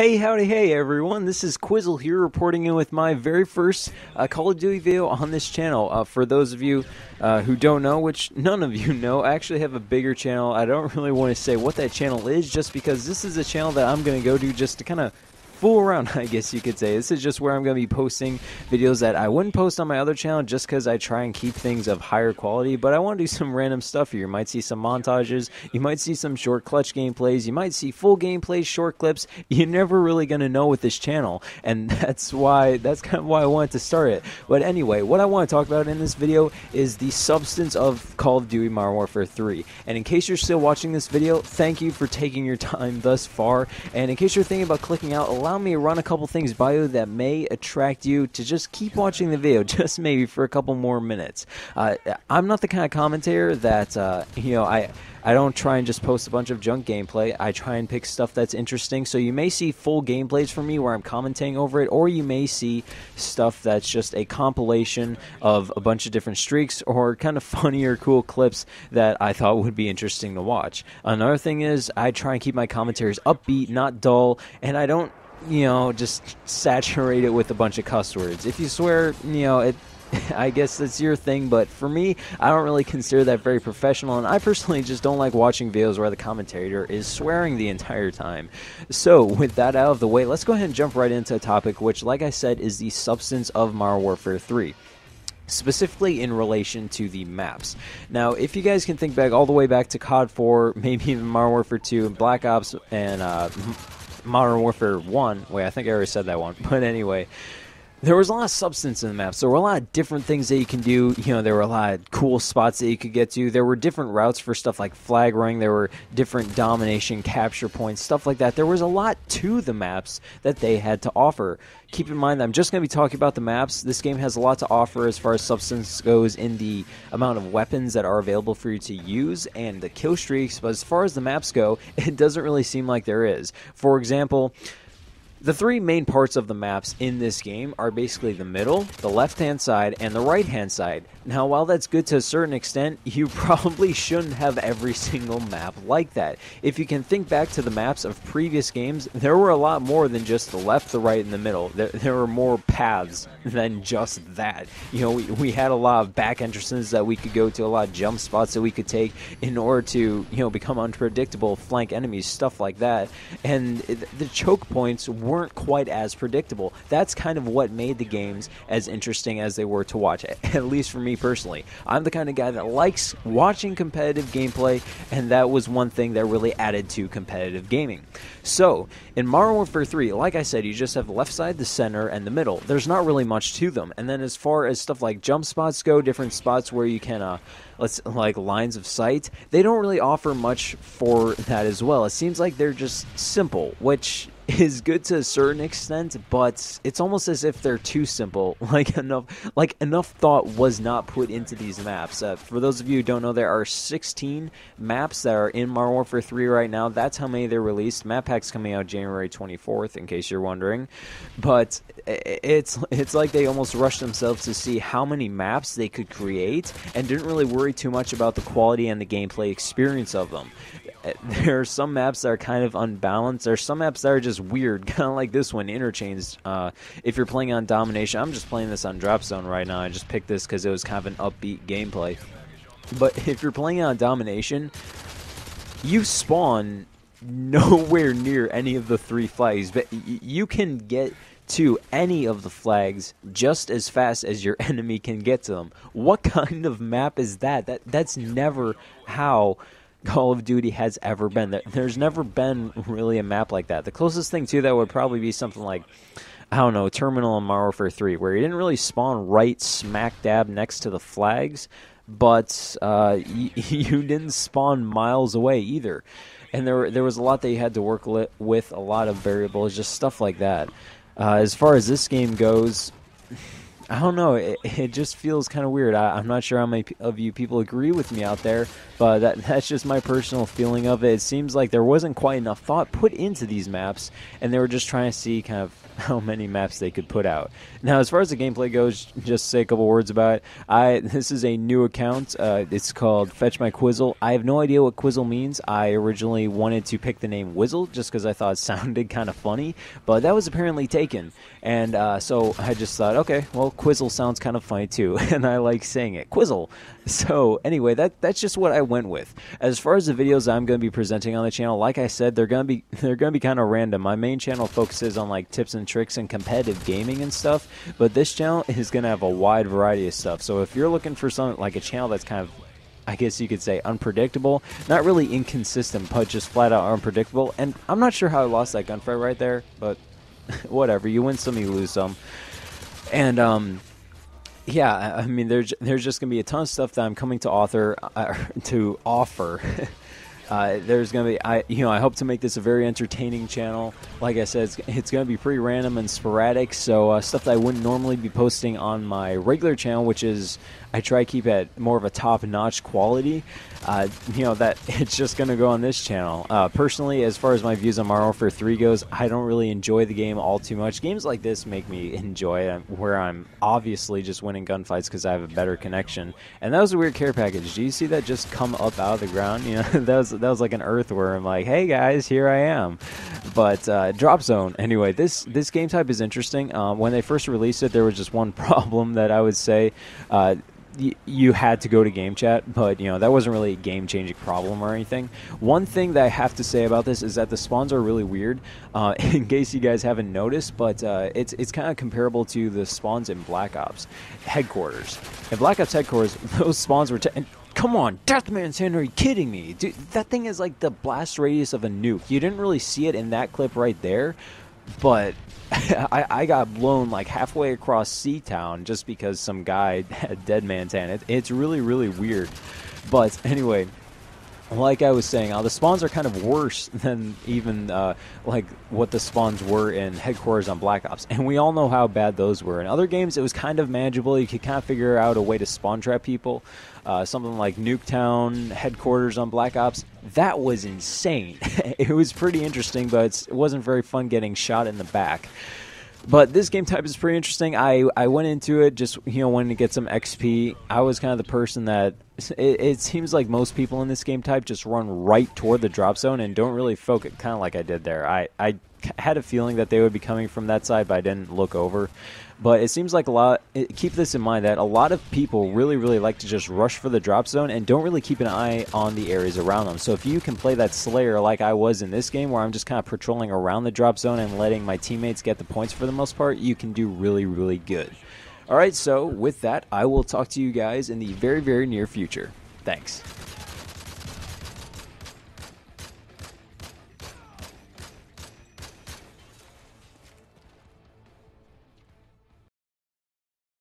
Hey, howdy, hey everyone, this is Quizzle here reporting in with my very first Call of Duty video on this channel. For those of you who don't know, which none of you know, I actually have a bigger channel. I don't really want to say what that channel is just because this is a channel that I'm going to go to just to kind of fool around, I guess you could say. This is just where I'm going to be posting videos that I wouldn't post on my other channel just because I try and keep things of higher quality, but I want to do some random stuff here. You might see some montages, you might see some short clutch gameplays, you might see full gameplays, short clips. You're never really going to know with this channel, and that's kind of why I wanted to start it. But anyway, what I want to talk about in this video is the substance of Call of Duty Modern Warfare 3. And in case you're still watching this video, thank you for taking your time thus far. And in case you're thinking about clicking out, allow me to run a couple things by you that may attract you to just keep watching the video, just maybe for a couple more minutes. I'm not the kind of commentator that, I don't try and just post a bunch of junk gameplay. I try and pick stuff that's interesting. So you may see full gameplays from me where I'm commentating over it, or you may see stuff that's just a compilation of a bunch of different streaks or kind of funny or cool clips that I thought would be interesting to watch. Another thing is I try and keep my commentaries upbeat, not dull, and I don't just saturate it with a bunch of cuss words. If you swear, I guess that's your thing, but for me, I don't really consider that very professional, and I personally just don't like watching videos where the commentator is swearing the entire time. So, with that out of the way, let's go ahead and jump right into a topic which, like I said, is the substance of Modern Warfare 3. Specifically in relation to the maps. Now, if you guys can think back all the way back to COD 4, maybe even Modern Warfare 2, and Black Ops, and Modern Warfare 1. Wait, I think I already said that one. But anyway, there was a lot of substance in the maps. There were a lot of different things that you can do. There were a lot of cool spots that you could get to. There were different routes for stuff like flag running. There were different domination, capture points, stuff like that. There was a lot to the maps that they had to offer. Keep in mind that I'm just going to be talking about the maps. This game has a lot to offer as far as substance goes in the amount of weapons that are available for you to use and the kill streaks. But as far as the maps go, it doesn't really seem like there is. For example, the three main parts of the maps in this game are basically the middle, the left-hand side, and the right-hand side. Now, while that's good to a certain extent, you probably shouldn't have every single map like that. If you can think back to the maps of previous games, there were a lot more than just the left, the right, and the middle. There were more paths than just that. We had a lot of back entrances that we could go to, a lot of jump spots that we could take in order to, become unpredictable, flank enemies, stuff like that. And the choke points weren't quite as predictable. That's kind of what made the games as interesting as they were to watch, at least for me personally. I'm the kind of guy that likes watching competitive gameplay, and that was one thing that really added to competitive gaming. So, in Modern Warfare 3, like I said, you just have the left side, the center, and the middle. There's not really much to them. And then as far as stuff like jump spots go, different spots where you can like lines of sight, they don't really offer much for that as well. It seems like they're just simple, which is good to a certain extent, but it's almost as if they're too simple. Enough thought was not put into these maps. For those of you who don't know, there are 16 maps that are in Modern Warfare 3 right now. That's how many they're released. Map pack's coming out January 24th, in case you're wondering. But it's like they almost rushed themselves to see how many maps they could create and didn't really worry too much about the quality and the gameplay experience of them. There are some maps that are kind of unbalanced. There are some maps that are just weird, kind of like this one, Interchange. If you're playing on Domination, I'm just playing this on Drop Zone right now. I just picked this because it was kind of an upbeat gameplay. But if you're playing on Domination, you spawn nowhere near any of the three flags, but you can get to any of the flags just as fast as your enemy can get to them. What kind of map is that? That's never how Call of Duty has ever been. There's never been really a map like that. The closest thing to that would probably be something like, I don't know, Terminal in Modern Warfare 3, where you didn't really spawn right smack dab next to the flags, but you didn't spawn miles away either. And there was a lot that you had to work with, a lot of variables, just stuff like that. As far as this game goes, I don't know. It just feels kind of weird. I'm not sure how many of you people agree with me out there, but that's just my personal feeling of it. It seems like there wasn't quite enough thought put into these maps, and they were just trying to see kind of how many maps they could put out. Now, as far as the gameplay goes, just say a couple words about it. This is a new account. It's called Fetch My Quizzle. I have no idea what Quizzle means. I originally wanted to pick the name Whizzle just because I thought it sounded kind of funny, but that was apparently taken. And so I just thought, okay, well, Quizzle sounds kind of funny too, and I like saying it, Quizzle. So anyway, that's just what I went with. As far as the videos I'm going to be presenting on the channel, like I said, they're going to be kind of random. My main channel focuses on like tips and tricks and competitive gaming and stuff, but this channel is going to have a wide variety of stuff. So if you're looking for something like a channel that's kind of, I guess you could say, unpredictable, not really inconsistent, but just flat out unpredictable. And I'm not sure how I lost that gunfight right there, but whatever. You win some, you lose some. And yeah, I mean, there's just gonna be a ton of stuff that I'm coming to offer. There's gonna be, I hope to make this a very entertaining channel. Like I said, it's gonna be pretty random and sporadic. So stuff that I wouldn't normally be posting on my regular channel, which is I try to keep at more of a top-notch quality. That it's just gonna go on this channel. Personally, as far as my views on Modern Warfare 3 goes, I don't really enjoy the game all too much. Games like this make me enjoy it, where I'm obviously just winning gunfights because I have a better connection. And that was a weird care package. Do you see that just come up out of the ground? You know, that was like an earthworm. Like, hey guys, here I am. But drop zone. Anyway, this game type is interesting. When they first released it, there was just one problem that I would say. You had to go to game chat, but that wasn't really a game-changing problem or anything. One thing that I have to say about this is that the spawns are really weird. In case you guys haven't noticed, but it's kind of comparable to the spawns in Black Ops headquarters. In Black Ops headquarters, those spawns were. Come on, Deathman's Hand, are you kidding me? Dude, that thing is like the blast radius of a nuke. You didn't really see it in that clip right there, but I got blown like halfway across Seatown just because some guy had Dead Man's Hand. It's really, really weird. But anyway, like I was saying, the spawns are kind of worse than even like what the spawns were in headquarters on Black Ops. And we all know how bad those were. In other games, it was kind of manageable. You could kind of figure out a way to spawn trap people. Something like Nuketown headquarters on Black Ops, that was insane. It was pretty interesting, but it wasn't very fun getting shot in the back. But this game type is pretty interesting. I went into it just wanting to get some XP. I was kind of the person that it seems like most people in this game type just run right toward the drop zone and don't really focus, kind of like I did there. I had a feeling that they would be coming from that side, but I didn't look over. But it seems like keep this in mind, that a lot of people really, really like to just rush for the drop zone and don't really keep an eye on the areas around them. So if you can play that Slayer like I was in this game, where I'm just kind of patrolling around the drop zone and letting my teammates get the points for the most part, you can do really, really good. All right, so with that, I will talk to you guys in the very, very near future. Thanks.